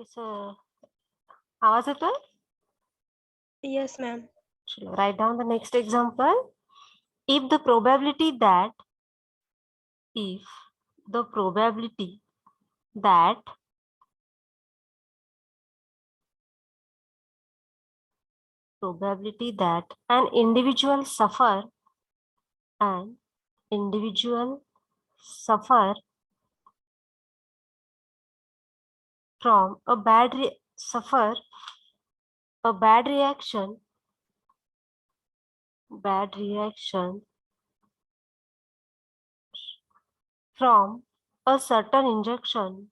Sir आवाज येतोय? Yes, ma'am. चलो, write down the next example. If the probability that if the probability that an individual suffer from a suffer a bad reaction from a certain injection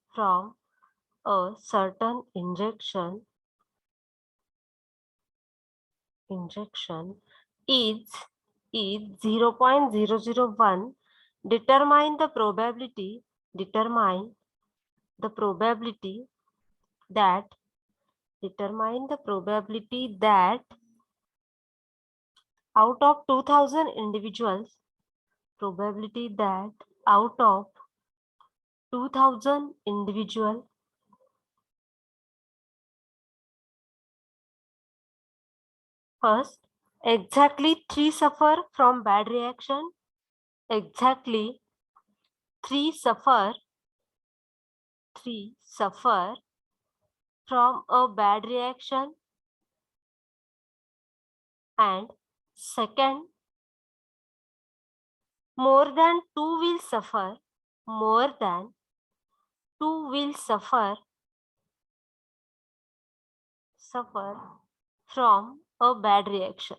is 0.001. Determine the probability that out of 2000 individuals, first, exactly 3 suffer from bad reaction. Exactly 3 suffer from a bad reaction, and second, more than 2 will suffer from a bad reaction.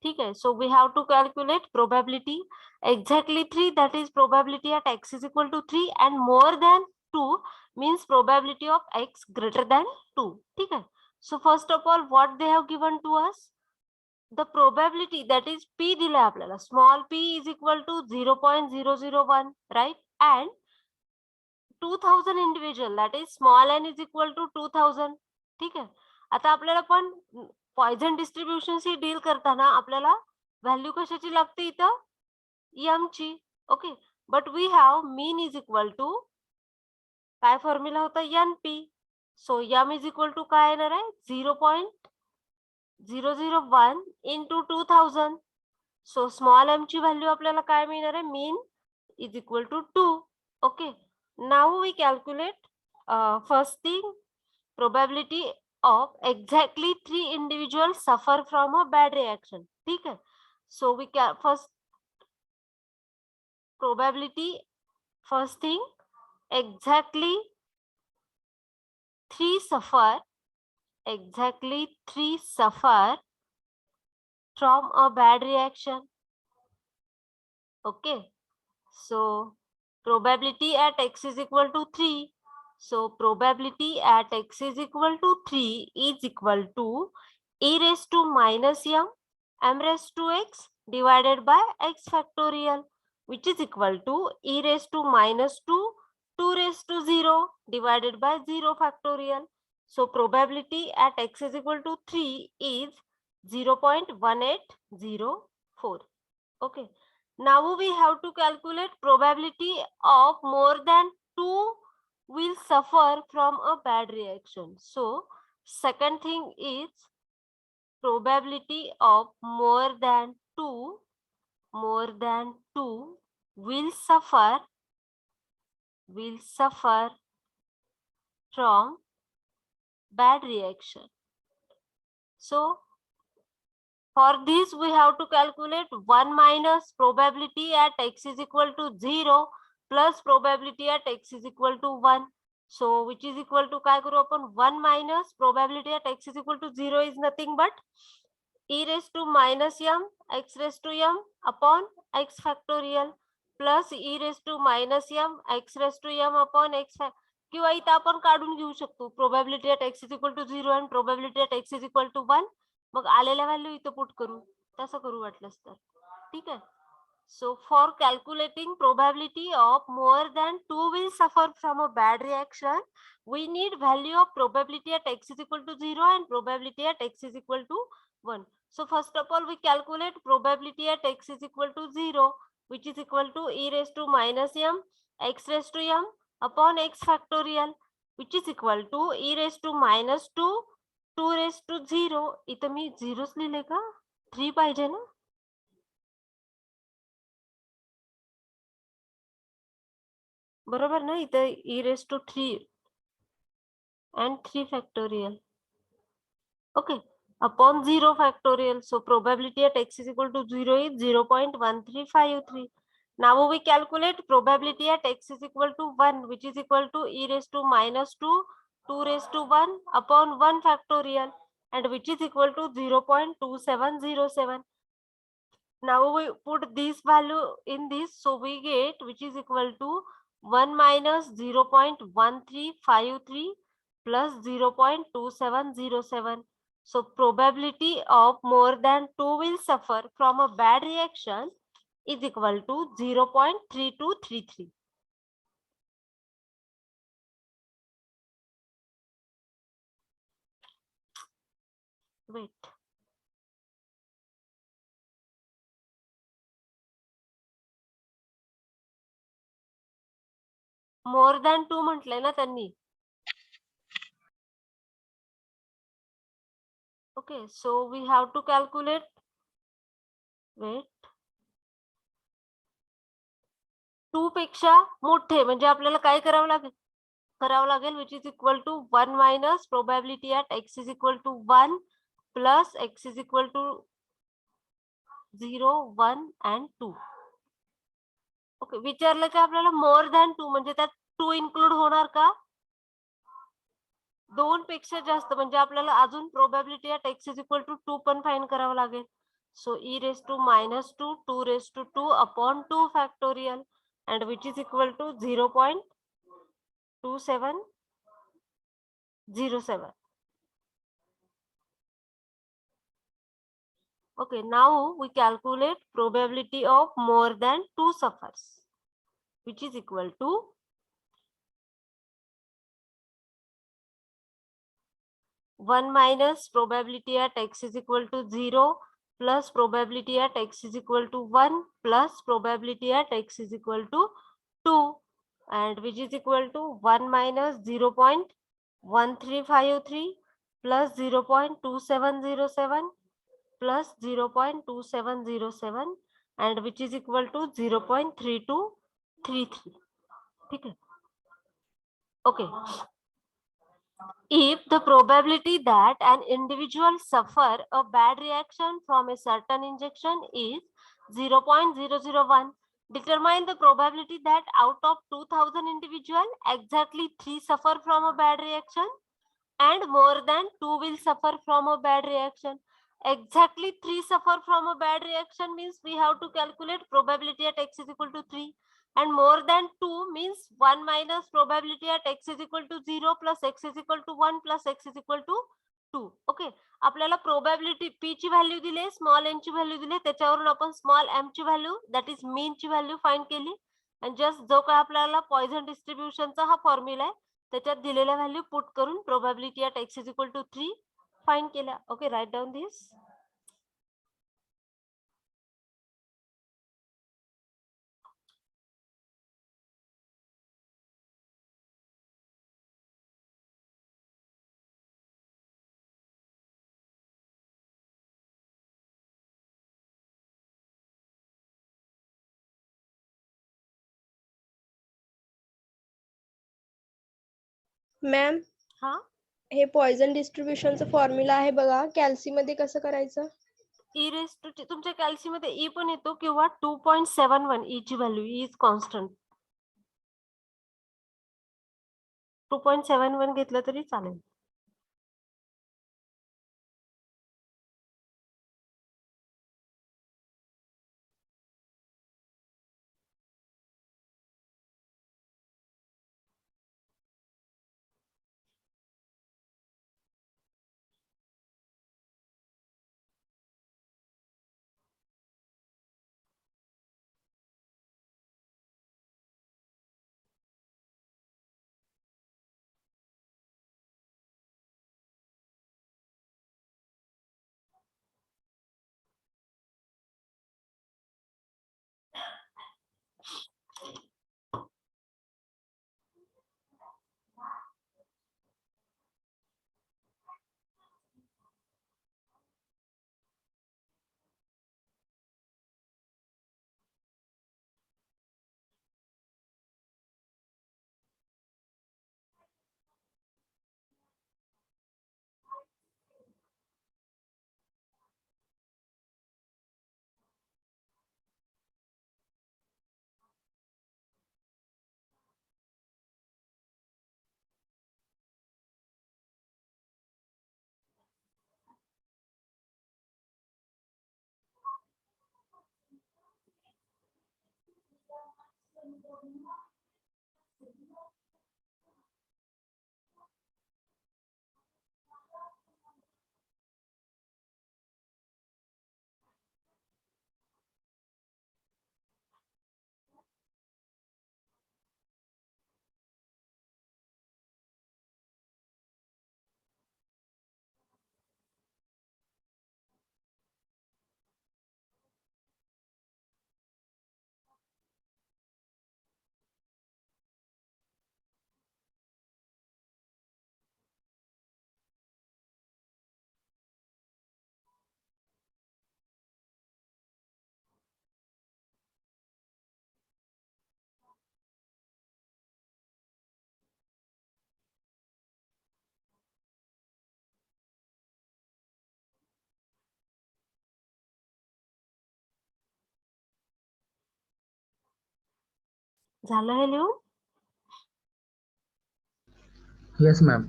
ठीक है, so we have to calculate probability. Exactly 3, that is probability at x is equal to 3, and more than 2 means probability of x greater than 2. ठीक है, so first of all what they have given to us, the probability, that is p दिला आपल्याला, small p is equal to 0.001, right, and 2000 individual, that is small n is equal to 2000. ठीक आहे, आता आपल्याला पण poison distribution she deal करताना आपल्याला value कशाची लागते इथं, m ची. Okay, but we have mean is equal to काय फॉर्म्युला होता, np. So m is equal to काय येणार आहे, 0.001 इंटू 2000. सो स्मॉल m ची व्हॅल्यू आपल्याला काय मिळणार आहे, mean is equal to 2. Okay, now we calculate first thing probability of exactly 3 individuals suffer from a bad reaction. ठीक है, so we can first probability, first thing, exactly 3 suffer from a bad reaction. Okay, so probability at x is equal to 3. So probability at x is equal to 3 is equal to e raised to minus m raised to x divided by x factorial, which is equal to e raised to minus 2 raised to 0 divided by 0 factorial. So probability at x is equal to 3 is 0.1804. Okay, now we have to calculate probability of more than 2 will suffer from a bad reaction. So second thing is probability of more than 2 will suffer from bad reaction. So for this we have to calculate 1 minus probability at x is equal to 0 plus probability at x is equal to 1. So which is equal to काय करू आपण, 1 minus probability at x is equal to 0 is nothing but e raised to minus m x raised to m upon x factorial plus e raised to minus m x raised to m upon x किंवा इथं आपण काढून घेऊ शकतो probability at x is equal to 0 and probability at x is equal to 1. मग आलेल्या value इथं put करू, तसं करू वाटलंस तर. ठीक आहे, so for calculating probability of more than 2 will suffer from a bad reaction, we need value of probability at x is equal to 0 and probability at x is equal to 1. So first of all we calculate probability at x is equal to 0, which is equal to e raised to minus m x raised to m upon x factorial, which is equal to e raised to minus 2 2 raised to 0. इथं मी 0 लिहिले का? 3 पाहिजे ना? बरोबर ना? इथं e raised to 3 and 3 factorial. Okay, upon 0 factorial. So probability at x is equal to 0 is 0.1353. Now we calculate probability at x is equal to 1, which is equal to e raised to minus 2 2 raised to 1 upon 1 factorial, and which is equal to 0.2707. Now we put this value in this, so we get which is equal to 1 minus 0.1353 plus 0.2707. So probability of more than 2 will suffer from a bad reaction is equal to 0.3233. Wait. More than 2 म्हटलंय ना त्यांनी. Okay, so we have to calculate. Wait. 2 पेक्षा मोठे म्हणजे आपल्याला काय करावं लागेल, which is equal to 1 minus probability at x is equal to 1 plus x is equal to 0 1 and 2. Okay, विचारलं की आपल्याला मोर दॅन 2 म्हणजे त्यात 2 इन्क्लूड होणार का? 2 पेक्षा जास्त म्हणजे आपल्याला अजून probability at x is equal to 2 पण फाइंड करावं लागेल. सो e raised to minus 2 2 raised to 2 upon 2 factorial, and which is equal to 0.2707. Okay, now we calculate probability of more than 2 suffers, which is equal to 1 minus probability at x is equal to 0 plus probability at x is equal to 1 plus probability at x is equal to 2, and which is equal to 1 minus 0.1353 plus 0.2707 plus 0.2707, and which is equal to 0.3233. ठीक है? Okay. If the probability that an individual suffer a bad reaction from a certain injection is 0.001, determine the probability that out of 2000 individual, exactly 3 suffer from a bad reaction and more than 2 will suffer from a bad reaction. Exactly 3 suffer from a bad reaction means we have to calculate probability at x is equal to 3, and more than 2 means 1 minus probability at x is equal to 0 plus x is equal to 1 plus x is equal to 2. Okay, आपल्याला probability p ची value दिली, small n ची value दिली, त्याच्यावरून आपण small m ची value that is mean ची value find केली, आणि जस्ट जो काय आपल्याला पॉइझन डिस्ट्रीब्युशनचा हा फॉर्म्युला आहे त्याच्यात दिलेल्या व्हॅल्यू पुट करून probability at x is equal to 3 find केल्या. Okay, write down this. Ma'am, हा, हे पॉइझन डिस्ट्रीब्युशनचं फॉर्म्युला आहे बघा, कॅल्सी मध्ये कसं करायचं? ई रेस टू तुमच्या कॅल्सी मध्ये ई पण येतो किंवा 2.71 ई ची व्हॅल्यू, ई इज कॉन्स्टंट. 2.71 घेतलं तरी चालेल. झालं हे लिहून? Yes ma'am.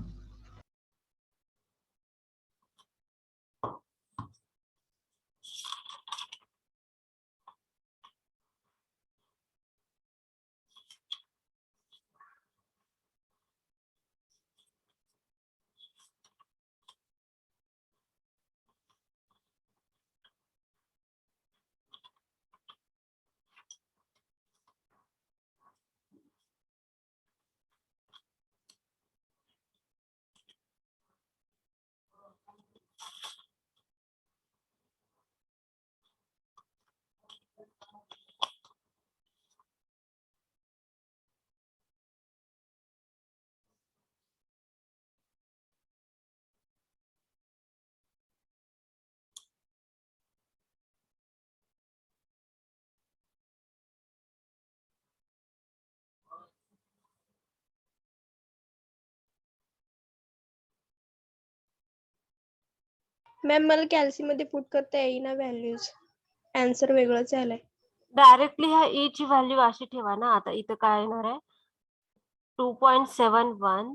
मॅम मला कॅल्सी मध्ये पुट करता येईना व्हॅल्यूज. आन्सर वेगळंच आलंय. डायरेक्टली ह्या ई ची व्हॅल्यू अशी ठेवा ना. आता इथं काय येणार आहे? 2.71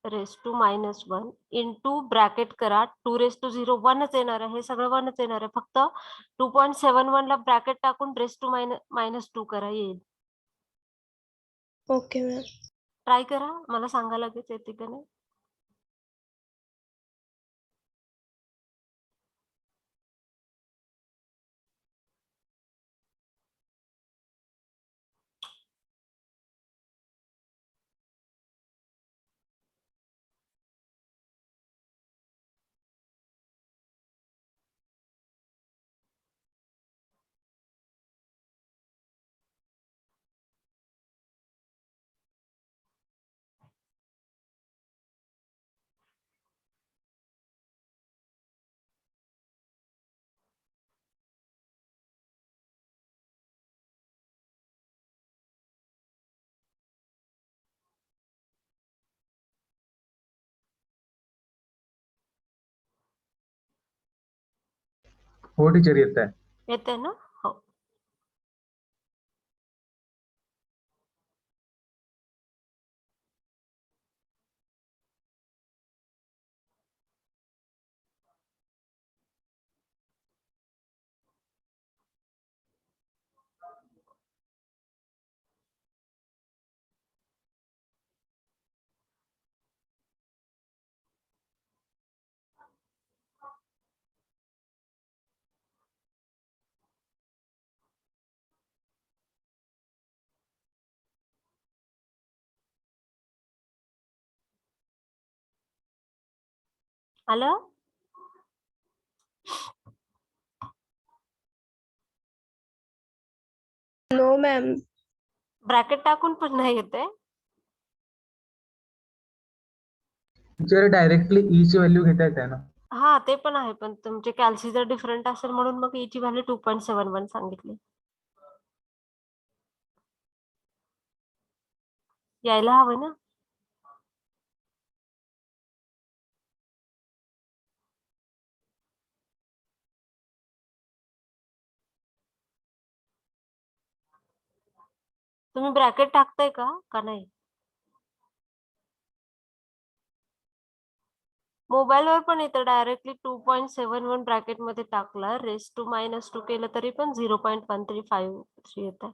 रेस टू -1 इंटू ब्रॅकेट करा 2 रेस टू 0 1च येणार आहे. हे सगळं 1च येणार आहे. फक्त 2.71 ला ब्रॅकेट टाकून रेस टू -2 करा, येईल. Okay ma'am. ट्राय करा, मला सांगा लगेच येते का नाही. हो टीचर, येत आहे. येते ना? हो. आलं? No ma'am. ब्रॅकेट टाकून पण नाही येते. टीचर डायरेक्टली ई ची व्हॅल्यू घेता येते ना. हा, ते पण आहे, पण तुमचे कॅल्सी जर डिफरंट असेल म्हणून मग ई ची व्हॅल्यू 2.71 सांगितली. यायला हवं ना. तुम्ही ब्रॅकेट टाकताय का नाही? मोबाईलवर पण येतं डायरेक्टली 2.71 ब्रॅकेट मध्ये टाकला रेस टू -2 केलं तरी पण 0.135 येत आहे.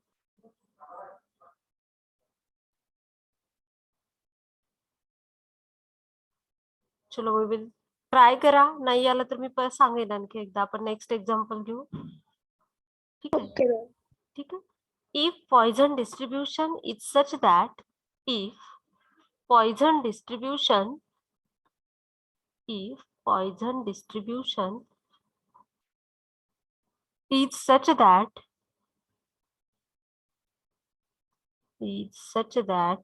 चलो वी विल ट्राय करा, नाही आलं तर मी सांगेन आणखी एकदा. आपण नेक्स्ट एक्झाम्पल घेऊ. ठीक आहे. Okay ma'am. ठीक आहे. If Poisson distribution is such that if poison distribution is such that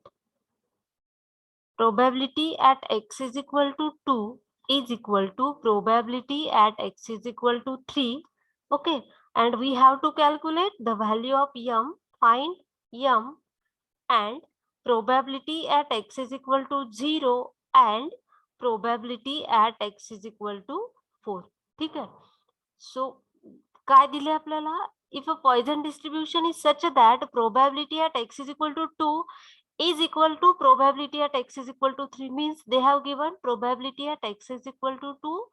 probability at x is equal to 2 is equal to probability at x is equal to 3. Okay, and we have to calculate the value of m, find m, and probability at x is equal to 0 and probability at x is equal to 4. ठीक आहे. So काय दिले आपल्याला? If a Poisson distribution is such that probability at x is equal to 2 is equal to probability at x is equal to 3, means they have given probability at x is equal to 2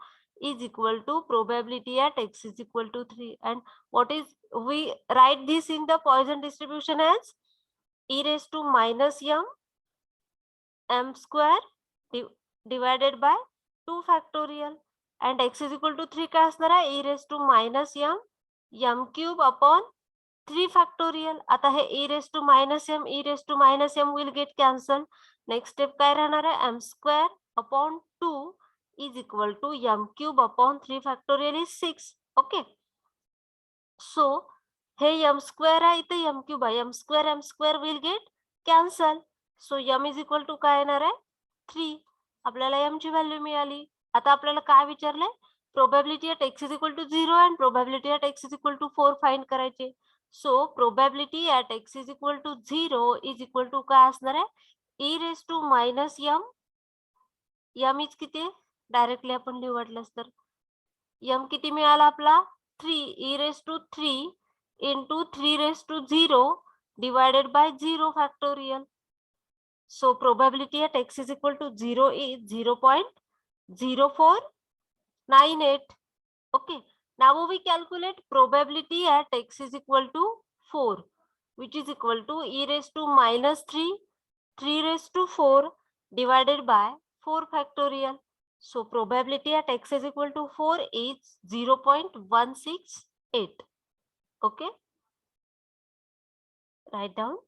is equal to probability at x is equal to 3. And what is, we write this in the Poisson distribution as e raised to minus m square divided by 2 factorial, and x is equal to 3 काय असणार आहे? e raised to minus m cube upon 3 factorial. आता हे e raised to minus m will get cancelled. Next step काय राहणार आहे? m square upon 2 is equal to m cube upon 3 factorial is 6. Okay. So hey m square आहे, इथे m cube आहे. m square will get cancel. So m is equal to काय येणार आहे? 3. आपल्याला m ची व्हॅल्यू मिळाली. आता आपल्याला काय विचारलंय? Probability at x is equal to 0 and probability at x is equal to 4 find करायचे. So probability at x is equal to 0 is equal to काय असणार आहे? e raised to minus m is किती? डायरेक्टली आपण लिहू वाटलंस तर m किती मिळाला आपला? 3. e raised to 3 into 3 raised to 0 divided by 0 factorial. So probability at x is equal to 0 is 0.0498. Okay. Now we calculate probability at x is equal to 4, which is equal to e raised to minus 3 raised to 4 divided by 4 factorial. So probability at x is equal to 4 is 0.168. Okay. Write down.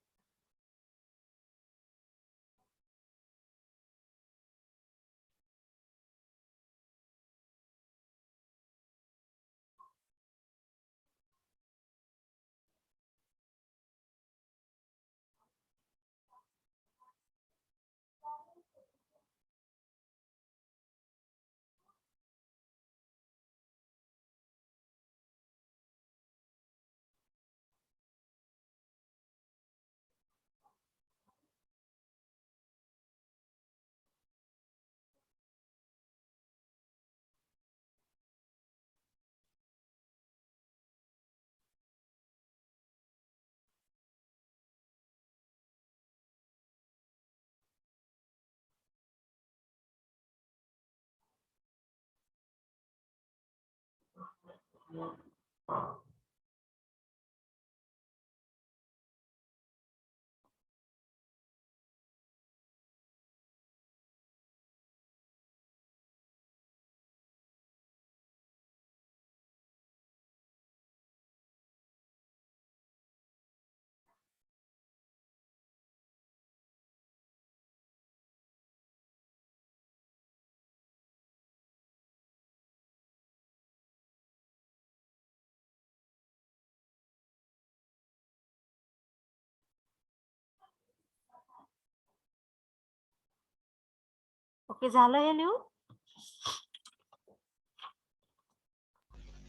Okay, झालं हे लिहून?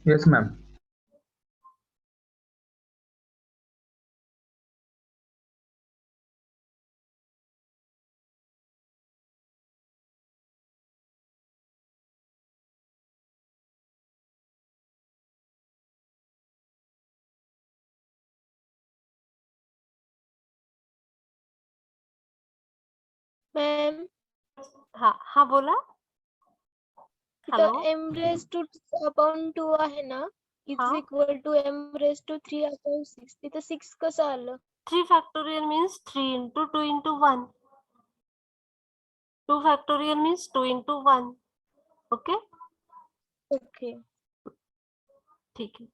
Yes, ma'am. Ma'am, हा बोला. इथं hello. m raised to upon 2 आहे ना, is हा. equal to m raised to 3 upon 6. तिथं 6 कसं आलं? 3 factorial means 3 into 2 into 1. 2 factorial means 2 into 1. Okay okay. ठीक है.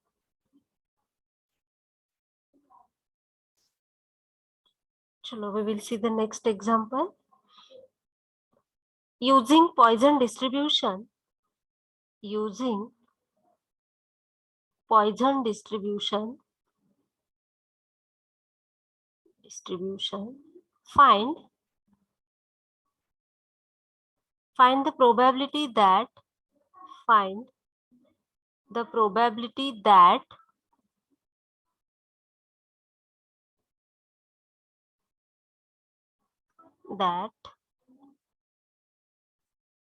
चलो, we will see the next example. Using Poisson distribution, find the probability that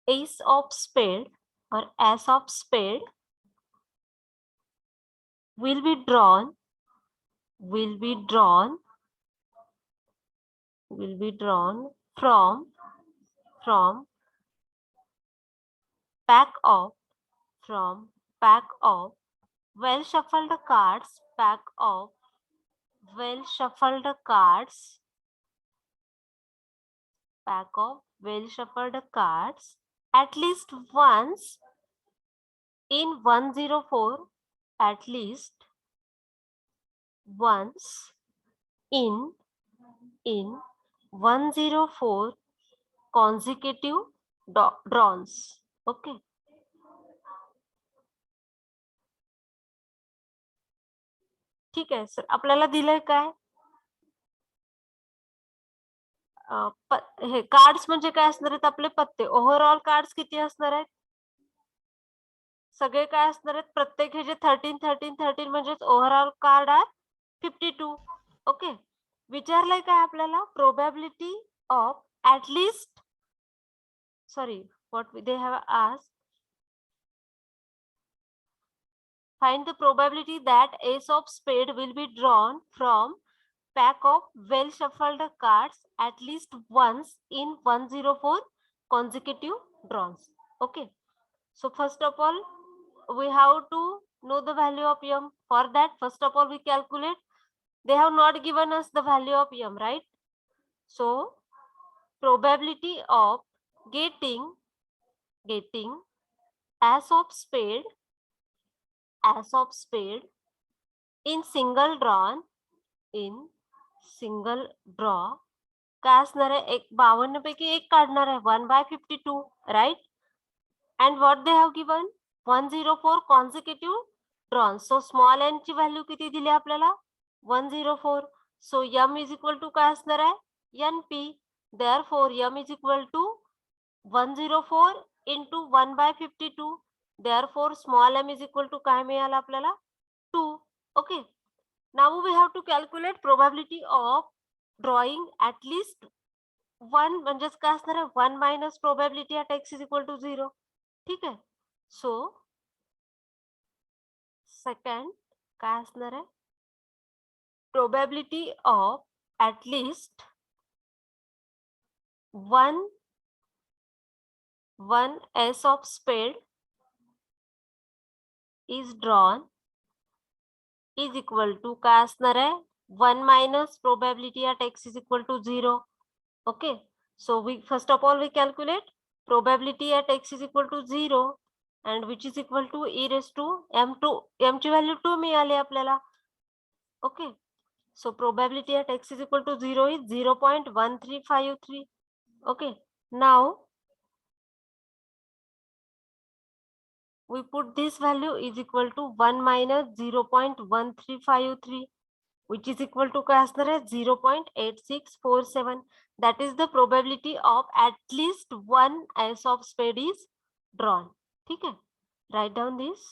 ace of spade or as of spade will be drawn from pack of well shuffled cards, at least once in 104, at least once in 104 consecutive drawns. Okay. ठीक आहे sir, आपल्याला दिलंय काय? हे cards म्हणजे काय असणार आहेत? आपले पत्ते. ओव्हरऑल कार्ड्स किती असणार आहेत? सगळे काय असणार आहेत? प्रत्येक हे जे 13 म्हणजेच ओव्हरऑल कार्ड आर 52. ओके. विचारलंय काय आपल्याला? Probability of at list, sorry, what they have asked, find the probability that ace of spade will be drawn from pack of well shuffled cards at least once in 104 consecutive draws. Okay, so first of all we have to know the value of m. For that, first of all we calculate. They have not given us the value of m, right? So probability of getting as of spade in single draw काय असणार आहे? 52 पैकी 1 काढणार आहे, 1/52, right? and what they have given 104 consecutive draws. So small n ची value किती दिली आपल्याला? 104. so m is equal to काय असणार आहे? np. therefore m is equal to 104 into 1/52. therefore small m is equal to काय मिळालं आपल्याला? 2. okay, now we have to calculate probability of drawing at least one, म्हणजेच काय असणार आहे? 1 minus probability at x is equal to 0. ठीक आहे. So second काय असणार आहे? Probability of at least one ace of spade is drawn is equal to काय असणार आहे? 1 minus probability at x is equal to 0. okay, so we first of all we calculate probability at x is equal to 0 and which is equal to e raised to m2. m ची value 2 मिळाली आपल्याला. okay, so probability at x is equal to 0 is 0.1353. okay, now we put this value is equal to 1 minus 0.1353, which is equal to काय असणार आहे? 0.8647. that is the probability of at least one ace of spade is drawn. ठीक है, write down this.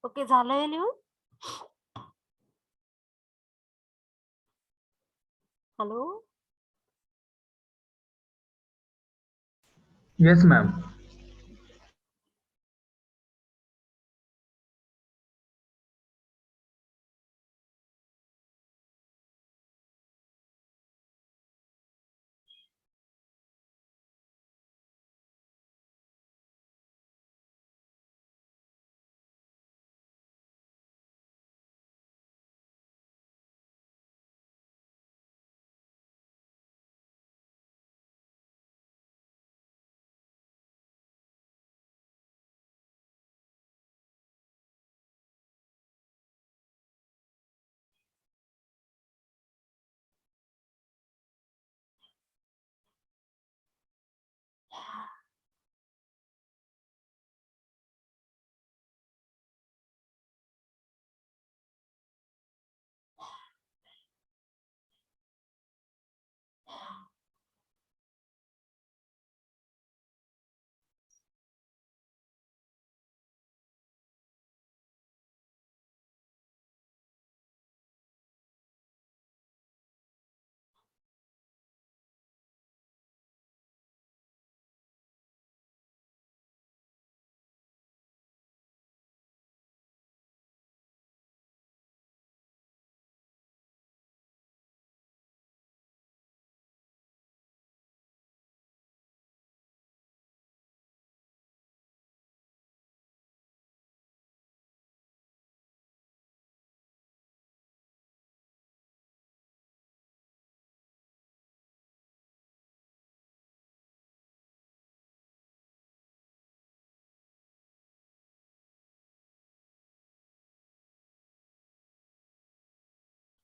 Okay, झालं हे लिहून? Hello, Yes, ma'am.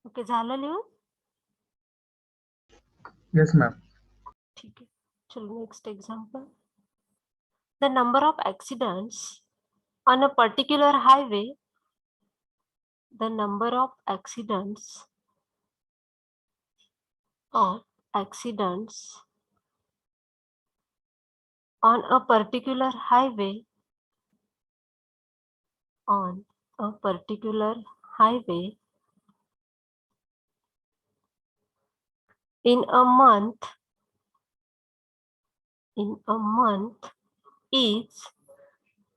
Okay, झालं लिहून? Yes, ma'am. ठीक आहे, चलो next example. The number of accidents on a particular highway, the number of accidents on a particular highway, on a particular highway in a month is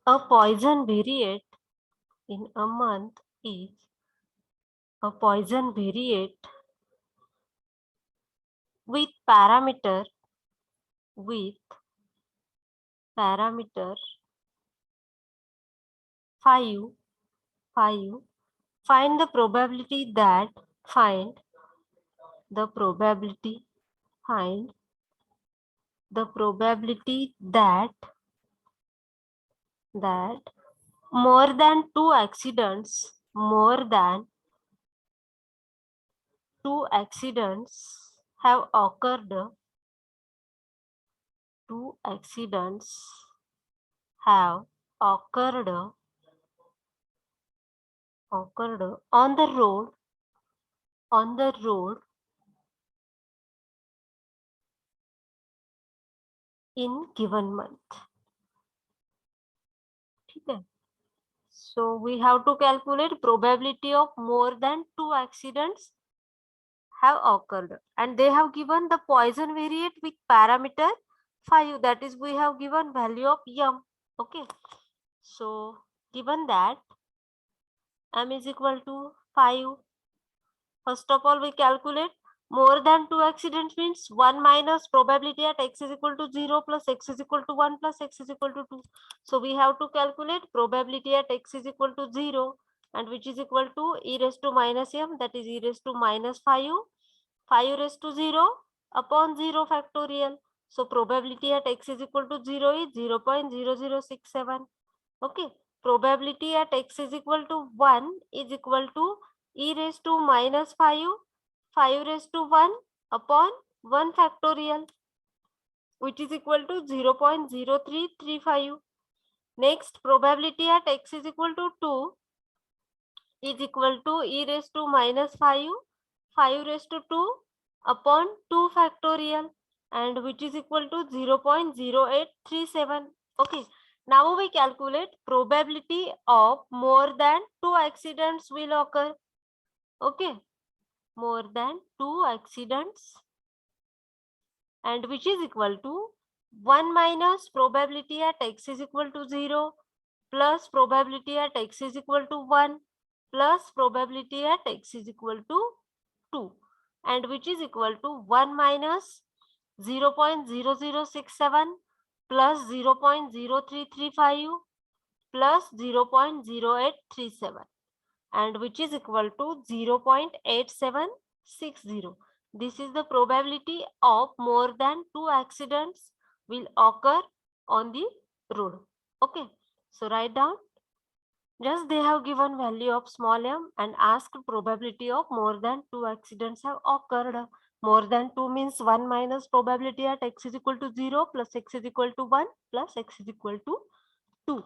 a Poisson variate in a month is a Poisson variate with parameter 5. Find the probability that find the probability that more than two accidents have occurred on the road in given month. ठीक है, so we have to calculate probability of more than two accidents have occurred, and they have given the Poisson variate with parameter 5, that is we have given value of m. Okay, so given that m is equal to 5, first of all we calculate more than two accidents means 1 minus probability at x is equal to 0 plus x is equal to 1 plus x is equal to 2. So we have to calculate probability at x is equal to 0, and which is equal to e raised to minus m, that is e raised to minus 5 raised to 0 upon 0 factorial. So probability at x is equal to 0 is 0.0067. Okay, probability at x is equal to 1 is equal to e raised to minus 5 raised to 1 upon 1 factorial, which is equal to 0.0335. Next, probability at x is equal to 2 is equal to e raised to minus 5 raised to 2 upon 2 factorial, and which is equal to 0.0837. Okay, Now we calculate probability of more than 2 accidents will occur. Okay, more than 2 accidents, and which is equal to 1 minus probability at x is equal to 0 plus probability at x is equal to 1 plus probability at x is equal to 2, and which is equal to 1 minus 0.0067 plus 0.0335 plus 0.0837, and which is equal to 0.8760. This is the probability of more than 2 accidents will occur on the road. Okay, so write down. Just they have given value of small m and asked probability of more than 2 accidents have occurred. More than 2 means 1 minus probability at x is equal to 0 plus x is equal to 1 plus x is equal to 2.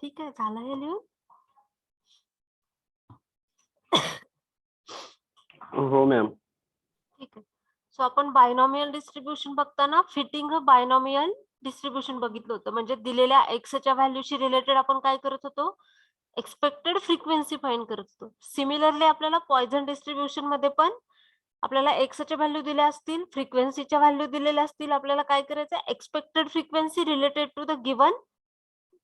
ठीक आहे, झालं हे लिहून? हो ma'am. ठीक आहे. सो आपण binomial distribution बघताना फिटिंग बायनॉमियल डिस्ट्रीब्युशन बघितलं होतं. म्हणजे दिलेल्या एक्सच्या व्हॅल्यूशी रिलेटेड आपण काय करत होतो, एक्सपेक्टेड फ्रिक्वेन्सी फाइंड करत होतो. सिमिलरली आपल्याला पॉइझन डिस्ट्रीब्युशन मध्ये पण आपल्याला एक्सच्या व्हॅल्यू दिल्या असतील, फ्रिक्वेन्सीच्या व्हॅल्यू दिलेल्या असतील, आपल्याला काय करायचं, expected frequency related to the given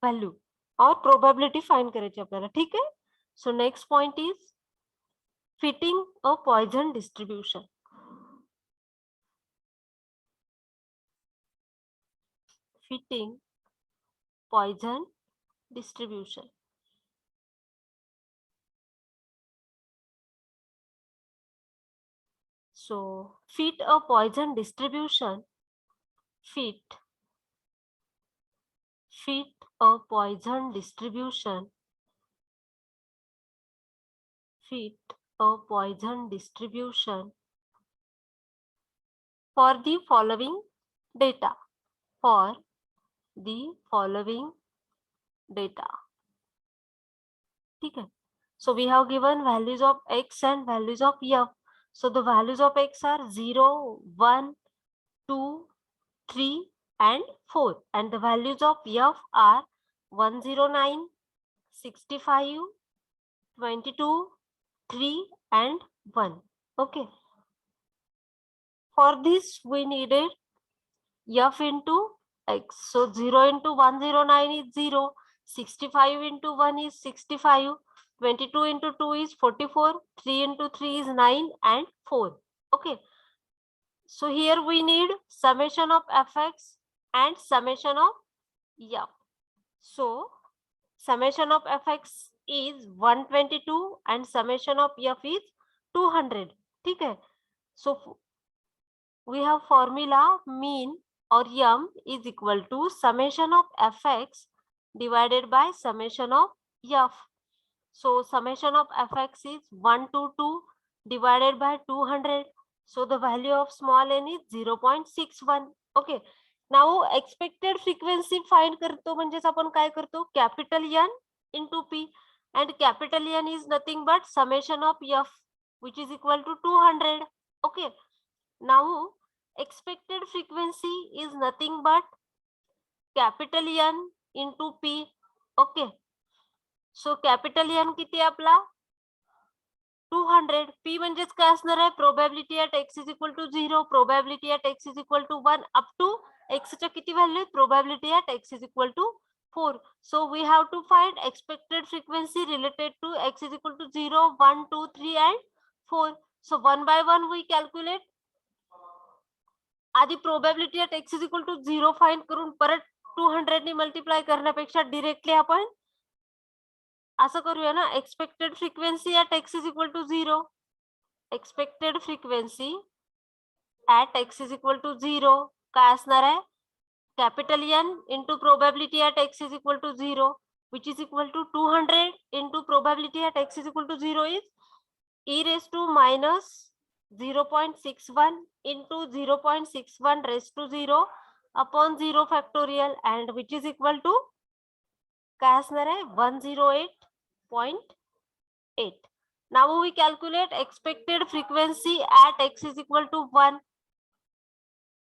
value और प्रोबॅबिलिटी फाइंड करायची आपल्याला. ठीक आहे. So next point is fitting a Poisson distribution. Fitting Poisson distribution. So fit a Poisson distribution. Fit a Poisson distribution. Fit a Poisson distribution for the following data. For the following data. Okay. So we have given values of x and values of f. So the values of x are 0, 1, 2, 3 and 4, and the values of f are 109, 65, 22, 3 and 1. Okay. For this we needed f into x. So 0 into 109 is 0, 65 into 1 is 65, 22 into 2 is 44, 3 into 3 is 9 and 4. Okay. So here we need summation of fx and summation of f. So summation of fx is 122 and summation of f is 200. ठीक है. So we have formula mean or m is equal to summation of fx divided by summation of f. So summation of fx is 122 divided by 200. So the value of small n is 0.61. Okay. Now expected frequency find करतो म्हणजेच आपण काय करतो, capital N into P, and capital N is nothing but summation of f which is equal to 200. Okay. Now expected frequency is nothing but capital N into P. Okay. So capital N किती आहे आपला 200. P म्हणजेच काय असणार आहे, probability at x is equal to 0, probability at x is equal to 1 up to x च्या किती value, probability at x is equal to 4. So we have to find expected frequency related to x is equal to 0, 1, 2, 3 and 4. So one by one we calculate. आधी probability at x is equal to 0 find करून परत 200 ने multiply करण्यापेक्षा directly आपण असं करूया ना, expected frequency at x is equal to 0, expected frequency at x is equal to 0 काय असणार आहे, capital N into probability at x is equal to 0, which is equal to 200 into probability at x is equal to 0 is e raised to minus 0.61 into 0.61 raised to 0 upon 0 factorial, and which is equal to काय असणार आहे 108.8. Now we calculate expected frequency at x is equal to 1.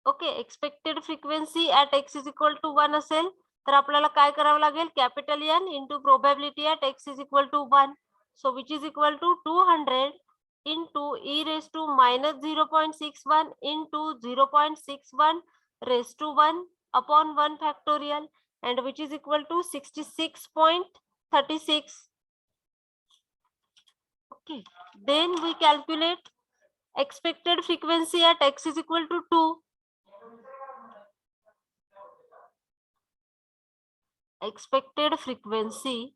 Okay, expected frequency at x is equal to 1 असेल तर आपल्याला काय करावं लागेल, capital N into probability at x is equal to 1. So which is equal to 200 into e raise to minus 0.61 into 0.61 raise to 1 upon 1 factorial, and which is equal to 66.36. Okay, then we calculate expected frequency at x is equal to 2. Expected frequency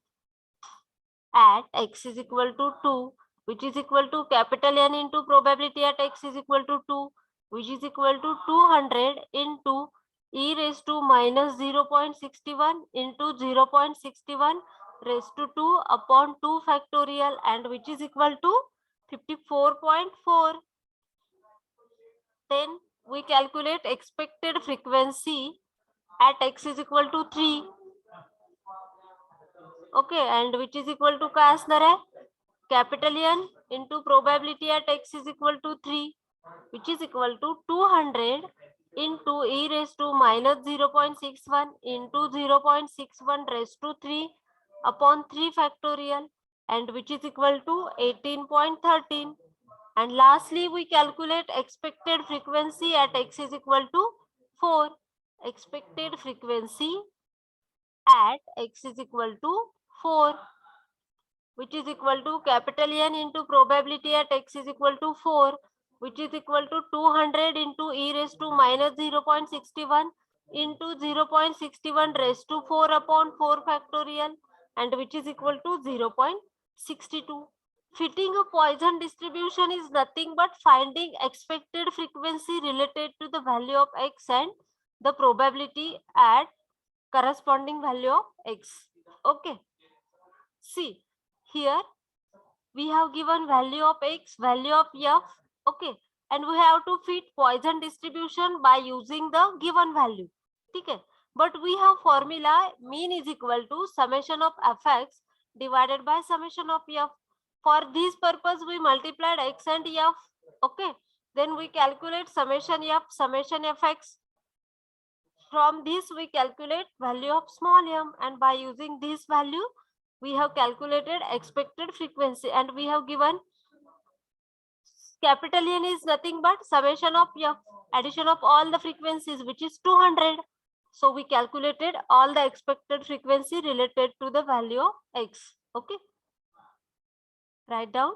at x is equal to 2, which is equal to capital N into probability at x is equal to 2, which is equal to 200 into e raised to minus 0.61 into 0.61 raised to 2 upon 2 factorial, and which is equal to 54.4. Then we calculate expected frequency at x is equal to 3. Okay, and which is equal to काय असणार आहे, capital N into probability at x is equal to 3, which is equal to 200 into e raised to minus 0.61 into 0.61 raised to 3 upon 3 factorial, and which is equal to 18.13. And lastly we calculate expected frequency at x is equal to 4. Expected frequency at x is equal to 4, which is equal to capital N into probability at x is equal to 4, which is equal to 200 into e raised to minus 0.61 into 0.61 raised to 4 upon 4 factorial, and which is equal to 0.62. Fitting a Poisson distribution is nothing but finding expected frequency related to the value of x and the probability at corresponding value of x. Okay. See, here we have given value of x, value of f, okay, and we have to fit Poisson distribution by using the given value. Okay, but we have formula mean is equal to summation of fx divided by summation of f. For this purpose we multiplied x and f. Okay, then we calculate summation f, summation fx. From this we calculate value of small m, and by using this value we have calculated expected frequency, and we have given capital N is nothing but summation of f, addition of all the frequencies, which is 200. So we calculated all the expected frequency related to the value of x. Okay, write down.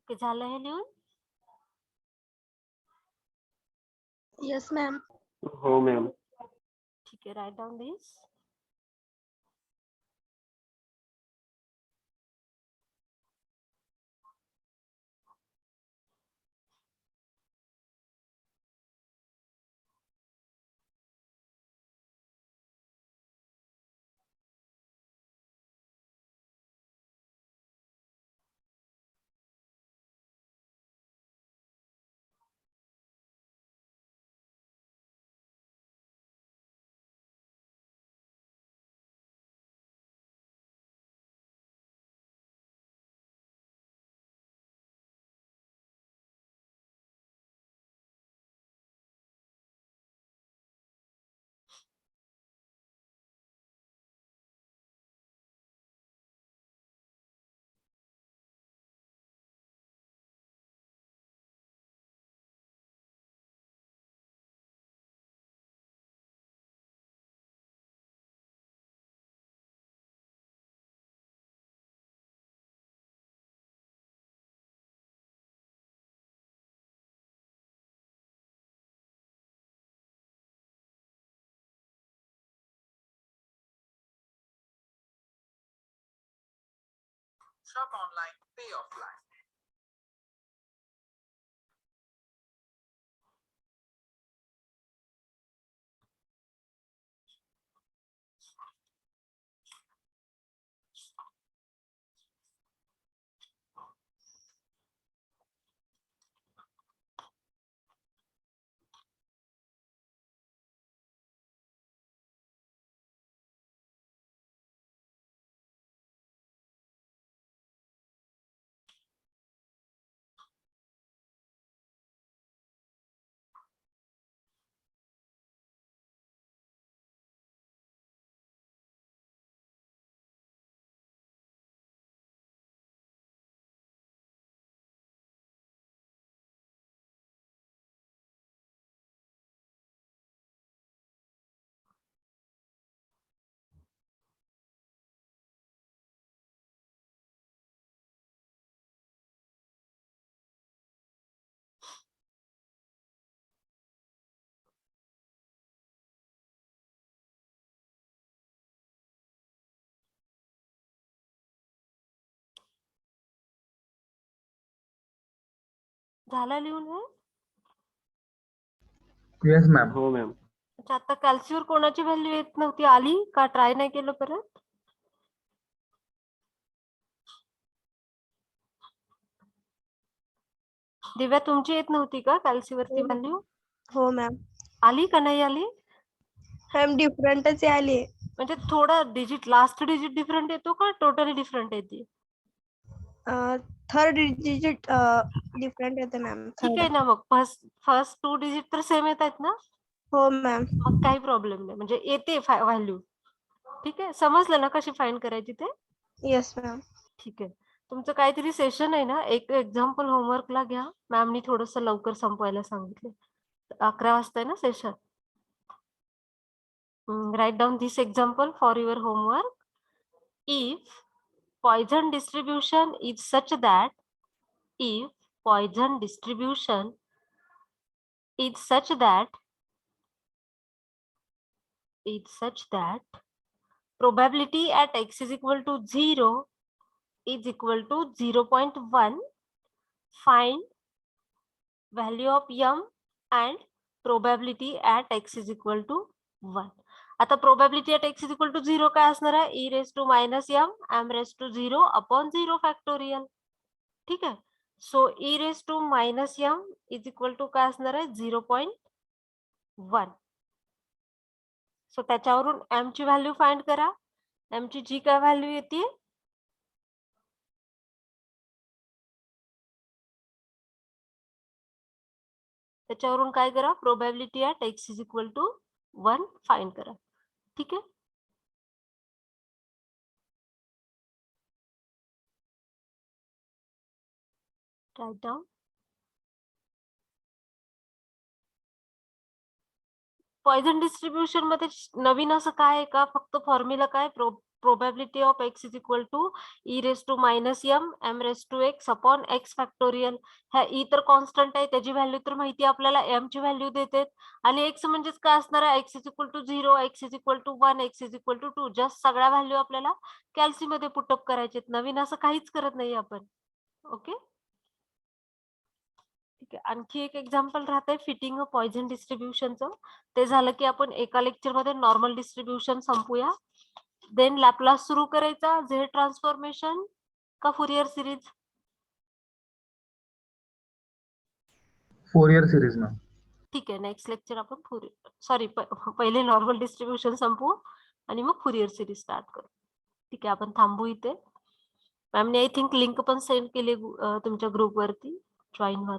Okay, झालं हे लिहून? Yes ma'am. हो ma'am. ठीक आहे, write down this. Shop online, pay offline. झालं लिहून हे? Yes ma'am. हो मॅम. अच्छा, आता कॅल्सीवर कोणाची व्हॅल्यू येत नव्हती, आली का? ट्राय नाही केलं परत? दिव्या, तुमची येत नव्हती का कॅल्सीवरती व्हॅल्यू? हो मॅम. आली का नाही आली? मॅम डिफरंटच आली. म्हणजे थोडा डिजिट, लास्ट डिजिट डिफरंट येतो का टोटली डिफरंट येते? थर्ड डिजिट डिफरंट येते मॅम. ठीक आहे ना, मग फर्स्ट 2 डिजिट तर सेम येत आहेत ना? हो मॅम. मग काही प्रॉब्लेम नाही, म्हणजे येते व्हॅल्यू. ठीक आहे, समजलं ना कशी फाइंड करायची ते? Yes ma'am. ठीक आहे. तुमचं काहीतरी सेशन आहे ना, एक एक्झाम्पल होमवर्कला घ्या. मॅमनी थोडस लवकर संपवायला सांगितले. 11 वाजता आहे ना session. Write down this example for your homework. If Poisson distribution is such that if Poisson distribution is such that probability at x is equal to 0 is equal to 0.1, find value of m and probability at x is equal to 1. आता probability at x is equal to 0 काय असणार आहे? e raised to minus m raised to 0 upon 0 factorial. ठीक आहे. सो e raised to minus m is equal to काय असणार आहे? 0.1. सो त्याच्यावरून m ची व्हॅल्यू फाइंड करा. m ची जी काय व्हॅल्यू येते त्याच्यावरून काय करा? Probability at x is equal to 1 find करा. ठीक आहे. Write down. पॉइझन डिस्ट्रीब्युशन मध्ये नवीन असं काय आहे का? फक्त फॉर्म्युला काय? probability of x is equal to e raised to minus m raised to x upon x factorial. ह्या e तर कॉन्स्टंट आहे, त्याची व्हॅल्यू तर माहिती आहे आपल्याला, m ची व्हॅल्यू देते आणि x म्हणजेच काय असणार आहे, x is equal to 0, x is equal to 1, x is equal to 2. Just सगळ्या व्हॅल्यू आपल्याला कॅल्सी मध्ये पुटअप करायचे, नवीन असं काहीच करत नाही आपण. ओके, ठीक आहे. आणखी एक एक्झाम्पल राहतंय फिटिंग अ पॉइझन डिस्ट्रीब्युशनचं. ते झालं की आपण एका लेक्चर मध्ये नॉर्मल डिस्ट्रीब्युशन संपूया. देन लॅपलास सुरू करायचा, झेड ट्रान्सफॉर्मेशन का Fourier series? Fourier series ma'am. ठीक आहे, नेक्स्ट लेक्चर आपण पहिले नॉर्मल डिस्ट्रीब्युशन संपवू आणि मग फुरियर सिरीज स्टार्ट करू. ठीक आहे, आपण थांबू इथे. मॅमने आय थिंक लिंक पण सेंड केली तुमच्या ग्रुपवरती, जॉईन व्हा.